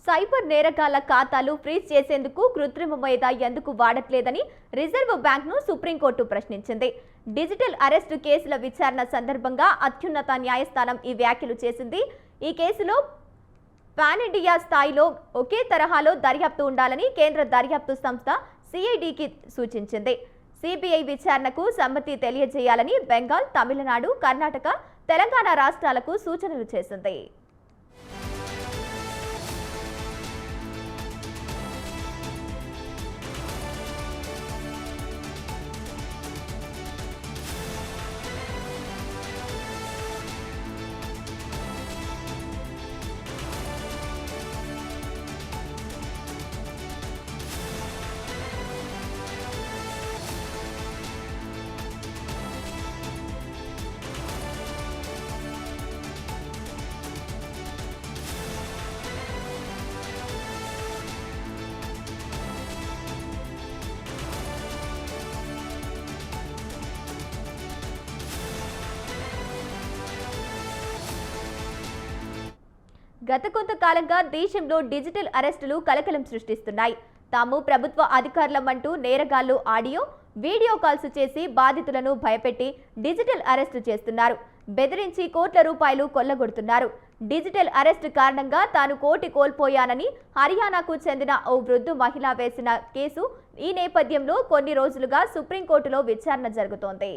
Cyber నేరగాళ్ల ఖాతాలు freeze చేసేందుకు కృత్రిమ మేధ ఎందుకు వాడట్లేదని రిజర్వ్ బ్యాంక్ను సుప్రీంకోర్టు ప్రశ్నించింది. డిజిటల్ అరెస్టు కేసుల విచారణ సందర్భంగా అత్యున్నత న్యాయస్థానం ఈ వ్యాఖ్యలు చేసింది. ఈ కేసులో పాన్ ఇండియా స్థాయిలో ఒకే తరహాలో దర్యాప్తు ఉండాలని కేంద్ర దర్యాప్తు సంస్థ సిఐడికి సూచించింది. సిబిఐ విచారణకు సమ్మతి తెలియజేయాలని బెంగాల్, తమిళనాడు, కర్ణాటక, తెలంగాణ రాష్ట్రాలకు సూచనలు చేసింది. గత కొంతకాలంగా దేశంలో డిజిటల్ అరెస్టులు కలకలం సృష్టిస్తున్నాయి. తాము ప్రభుత్వ అధికారులమంటూ నేరగాళ్లు ఆడియో, వీడియో కాల్స్ చేసి బాధితులను భయపెట్టి డిజిటల్ అరెస్టు చేస్తున్నారు. బెదిరించి కోట్ల రూపాయలు కొల్లగొడుతున్నారు. డిజిటల్ అరెస్టు కారణంగా తాను కోటి కోల్పోయానని హర్యానాకు చెందిన ఓ వృద్ధు మహిళ వేసిన కేసు. ఈ నేపథ్యంలో కొన్ని రోజులుగా సుప్రీంకోర్టులో విచారణ జరుగుతోంది.